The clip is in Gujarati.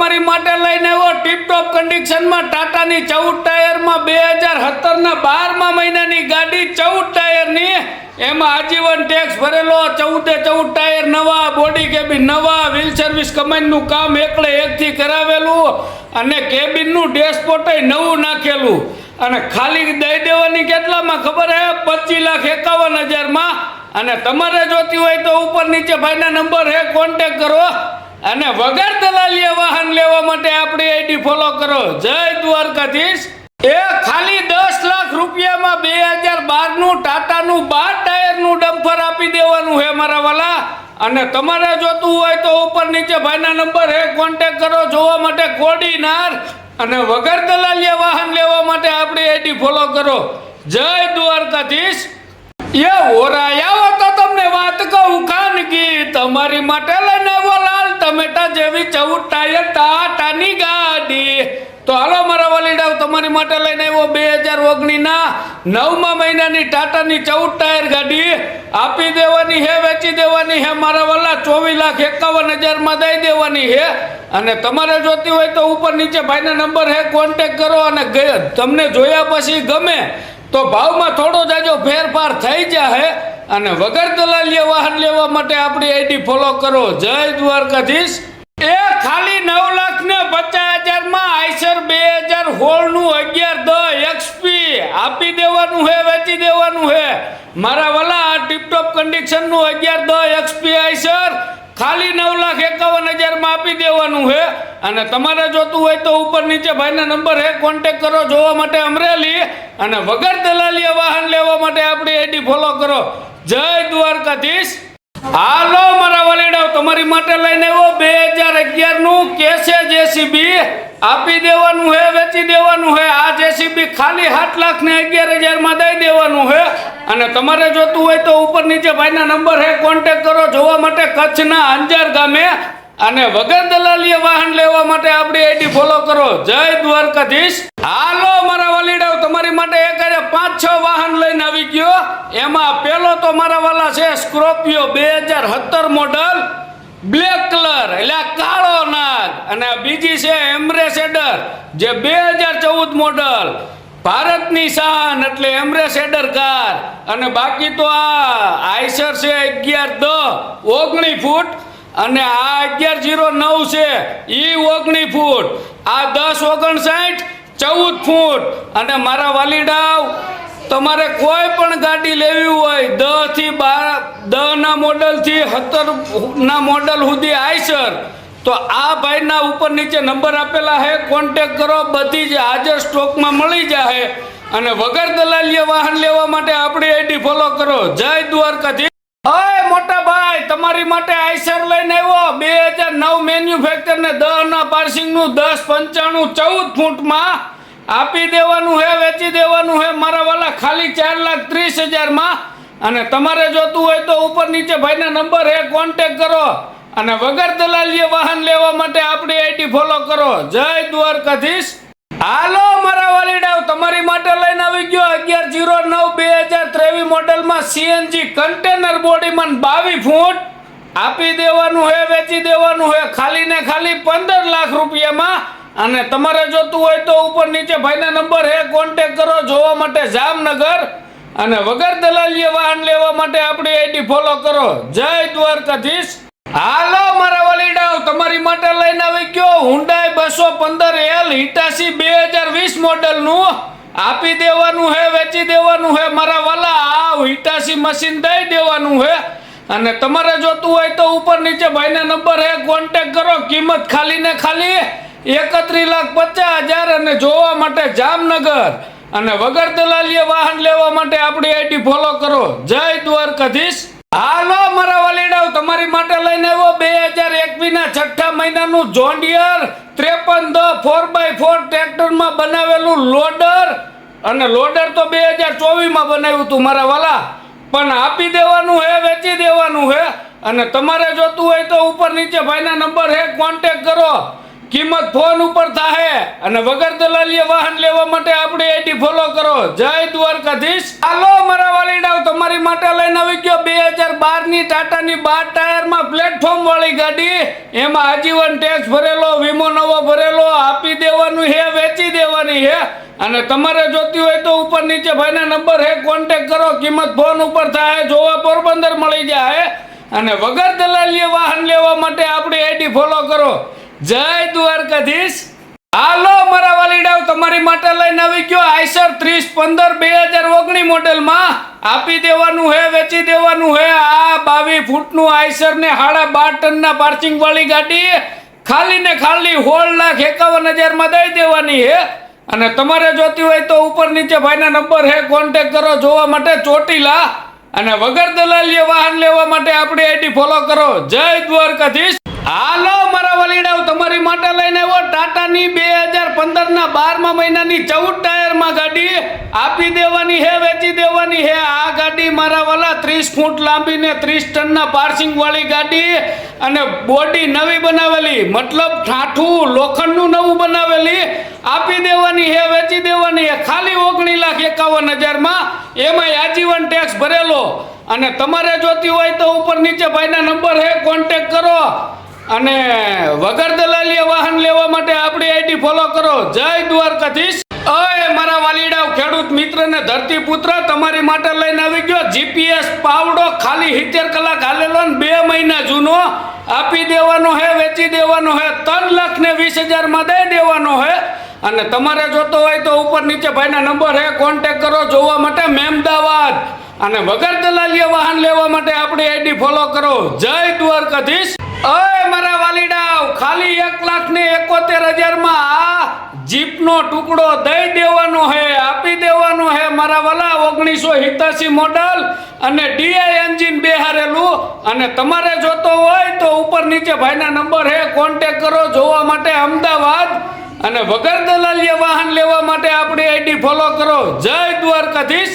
તમારી માટે લઈને આવ્યો ટીપટોપ કન્ડિશનમાં ટાટાની 14 ટાયરમાં 2017ના 12મા મહિનાની ગાડી 14 ટાયરની એમાં આજીવન ટેક્સ ભરેલો 14 ટાયર નવા બોડી કેબિન નવા વ્હીલ સર્વિસ કમાન્ડનું કામ એકડે એકથી કરાવેલું અને કેબિનનું ડેશબોર્ડ નવું નાખેલું અને ખાલી દઈ દેવાની કેટલામાં ખબર હે 25,51,000માં અને તમારે જોતી હોય તો ઉપર નીચે ભાઈના નંબર હે કોન્ટેક્ટ કરો અને વગર દલાલીએ વાહન લેવા માટે આપણી આઈડી ફોલો કરો જય દ્વારકાધીશ એ ખાલી 10 લાખ રૂપિયામાં 2012નું ટાટાનું 12 ટાયરનું ડમ્પર આપી દેવાનું હે મારા વાલા અને તમારે જોતું હોય તો ઉપર નીચે ભાઈના નંબર હે કોન્ટેક્ટ કરો જોવા માટે કોડીનાર અને વગર દલાલીએ વાહન લેવા માટે આપણી આઈડી ફોલો કરો જય દ્વારકાધીશ એ ઓરાયા તો તમને વાત કહું ખાનગી તમારી માટે લઈને આવ્યો લાલ ટમેટા જેવી 14 ટાયર ટાટાની ગાડી તો હાલો મારા વાલીડાઓ તમારી માટે લઈને આવ્યો 2019ના 9મા મહિનાની ટાટાની 14 ટાયર ગાડી આપી દેવાની હે વેચી દેવાની હે મારા વાલા 24,51,000માં દઈ દેવાની હે અને તમારે જોતી હોય તો ઉપર નીચે ભાઈના નંબર હે કોન્ટેક્ટ કરો અને તમને જોયા પછી ગમે તો ભાવમાં થોડો જાજો ફેરફાર થઈ જાય અને વગર દલાલીએ વાહન લેવા માટે આપણી આઈડી ફોલો કરો જય દ્વારકાધીશ એ ખાલી 9,50,000માં આઈસર 2016નું 1110 એક્સપી આપી દેવાનું હે વેચી દેવાનું હે મારા વાલા ટીપટોપ કન્ડિશનનું 1110 એક્સપી આઈસર ખાલી 9,51,000માં આપી દેવાનું હે અને તમારે જોતું હોય તો ઉપર નીચે ભાઈના નંબર હે કોન્ટેક્ટ કરો જોવા માટે અમરેલી અને વગર દલાલીએ વાહન લેવા માટે આપણી આઈડી ફોલો કરો જય દ્વારકાધીશ હાલો મારા વાલીડાઓ તમારી માટે લઈને આવ્યો 2011નું કેસે જેસીબી આપી દેવાનું હે વેચી દેવાનું હે આ જેસીબી ખાલી 7,11,000માં દઈ દેવાનું હે અને તમારે જોતું હોય તો ઉપર નીચે ભાઈના નંબર હે કોન્ટેક્ટ કરો જોવા માટે કચ્છના અંજાર ગામે અને વગર દલાલીએ વાહન લેવા માટે આપણી આઈડી ફોલો કરો જય દ્વારકાધીશ હાલો મારા વાલીડાઓ તમારી માટે એક 5-6 વાહન લઈને આવી ગયો એમાં પેલો તો મારા વાલા છે સ્કોર્પિયો 2017 મોડલ બ્લેક કલર એટલે કાળો નાગ અને બીજી છે એમ્બેસેડર જે 2014 મોડલ ભારતની શાન એટલે એમ્બેસેડર કાર અને બાકી તો આ આઈસર છે 1110 19 ફૂટ અને આ 1109 છે ઈ 19 ફૂટ આ 1059 14 ફૂટ અને મારા વાલીડાઓ તમારે કોઈ પણ ગાડી લેવી હોય 10 થી 10 ના મોડલ થી 17 ના મોડલ સુધી આઈસર તો આ ભાઈના ઉપર નીચે નંબર આપેલા હે કોન્ટેક્ટ કરો બધી જ હાજર સ્ટોકમાં મળી જાય અને વગર દલાલીએ વાહન લેવા માટે આપણી આઈડી ફોલો કરો જય દ્વારકાધીશ ઓય મોટા ભાઈ તમારી માટે આઈસર લઈને આવ્યો 2009 મેન્યુફેક્ચર ને 10 ના પાર્સિંગ નું 1095 14 ફૂટમાં આપી દેવાનું હે વેચી દેવાનું હે મારા વાલા ખાલી 4,30,000માં અને તમારે જોતું હોય તો ઉપર નીચે ભાઈના નંબર હે કોન્ટેક્ટ કરો અને વગર દલાલીએ વાહન લેવા માટે આપણી આઈડી ફોલો કરો જય દ્વારકાધીશ હાલો મારા વાલીડાઓ તમારી માટે લઈને આવી ગયો 11/09/2023 મોડેલમાં સીએનજી કન્ટેનર બોડીમાં 22 ફૂટ આપી દેવાનું હે વેચી દેવાનું હે ખાલી ને ખાલી 15 લાખ રૂપિયામાં અને તમારે જોતું હોય તો ઉપર નીચે ભાઈના નંબર હે કોન્ટેક્ટ કરો જોવા માટે જામનગર અને વગર દલાલીએ વાહન લેવા માટે આપણી આઈડી ફોલો કરો જય દ્વારકાધીશ હાલો મારા વાલીડાઓ તમારી માટે લઈને આવી ગયો હુન્ડાઈ 215L હિટાચી 2020 મોડેલનું આપી દેવાનું હે વેચી દેવાનું હે મારા વાલા આ હિટાચી મશીન દઈ દેવાનું હે અને તમારે જોતું હોય તો ઉપર નીચે ભાઈના નંબર હે કોન્ટેક્ટ કરો કિંમત ખાલી ને ખાલી 31,50,000 અને જોવા માટે જામનગર અને વગર દલાલીએ વાહન લેવા માટે આપણી આઈડી ફોલો કરો જય દ્વારકાધીશ હાલો મારા વાલીડાઓ તમારી માટે લઈને આવ્યો 2021ના 6ઠા મહિનાનું જોન ડિયર 5310 4x4 ટ્રેક્ટરમાં બનાવેલું લોડર અને લોડર તો 2024માં બનાવ્યું હતું મારા વાલા પણ આપી દેવાનું હે વેચી દેવાનું હે અને તમારે જોતું હોય તો ઉપર નીચે ભાઈના નંબર હે કોન્ટેક્ટ કરો કિંમત ફોન ઉપર થાય અને વગર દલાલીએ વાહન લેવા માટે આપણી આઈડી ફોલો કરો. જય દ્વારકાધીશ. હાલો મારા વાલીડાઓ, તમારી માટે લઈને આવી ગયો 2012 ની ટાટાની 12 ટાયરમાં પ્લેટફોર્મ વાળી ગાડી. એમાં આજીવન ટેક્સ ભરેલો, વીમો નવો ભરેલો, આપી દેવાનું હે, વેચી દેવાની હે. અને તમારે જોતી હોય તો ઉપર નીચે ભાઈના નંબર હે, કોન્ટેક્ટ કરો. કિંમત ફોન ઉપર થાય, જોવા પોરબંદર મળી જાય. અને વગર દલાલીએ વાહન લેવા માટે આપણી આઈડી ફોલો કરો. જય દ્વારકાધીશ. હાલો મારા વાલીડાઓ, તમારી માટે લઈને આવી ગયો આઈસર 3015 2019 મોડેલમાં. આપી દેવાનું હે, વેચી દેવાનું હે. આ 22 ફૂટનું આઈસર ને 12.5 ટનના પાર્કિંગ વાળી ગાડી ખાલી ને ખાલી 16,51,000 માં દઈ દેવાની હે. અને તમારે જોતી હોય તો ઉપર નીચે ભાઈના નંબર હે, કોન્ટેક્ટ કરો. જોવા માટે ચોટીલા. અને વગર દલાલીએ વાહન લેવા માટે આપણી આઈડી ફોલો કરો. જય દ્વારકાધીશ. હાલો મારા વાલીડાઓ, તમારી માટે લઈને આવ્યો ટાટાની 2015 ના 12મા મહિનાની 14 ટાયરમાં ગાડી. આપી દેવાની હે, વેચી દેવાની હે. આ ગાડી મારા વાલા 30 ફૂટ લાંબી ને 30 ટનના પાર્સિંગ વાળી ગાડી. અને બોડી નવી બનાવેલી, મતલબ ઠાઠું લોખંડનું નવું બનાવેલી. આપી દેવાની હે, વેચી દેવાની હે. ખાલી 19,51,000 માં. એમાં આજીવન ટેક્સ ભરેલો. અને તમારે જોતી હોય તો ઉપર નીચે ભાઈના નંબર હે, કોન્ટેક્ટ કરો. અને વગર દલાલીએ વાહન લેવા માટે આપણી આઈડી ફોલો કરો. જય દ્વારકાધીશ. ઓય મારા વાલીડાઓ, ખેડૂત મિત્ર ને ધરતીપુત્ર, તમારી માટે લઈને આવી ગયો જીપીએસ પાવડો. ખાલી 70 કલાક હાલેલો ને 2 મહિના જૂનો. આપી દેવાનો હે, વેચી દેવાનો હે. 3,20,000 માં દઈ દેવાનો હે. અને તમારે જોતો હોય તો ઉપર નીચે ભાઈના નંબર હે, કોન્ટેક્ટ કરો. જોવા માટે મહેમદાવાદ. અને વગર દલાલીએ વાહન લેવા માટે આપણી આઈડી ફોલો કરો. જય દ્વારકાધીશ. ઓય મારા વાલીડાઓ, ખાલી 1,71,000 માં આ જીપનો ટુકડો દઈ દેવાનો હે, આપી દેવાનો હે મારા વાલા. 1987 મોડલ અને ડીઆઈ એન્જિન બેહારેલું. અને તમારે જોતો હોય તો ઉપર નીચે ભાઈના નંબર હે, કોન્ટેક્ટ કરો. જોવા માટે અમદાવાદ. અને વગર દલાલીએ વાહન લેવા માટે આપણી આઈડી ફોલો કરો. જય દ્વારકાધીશ.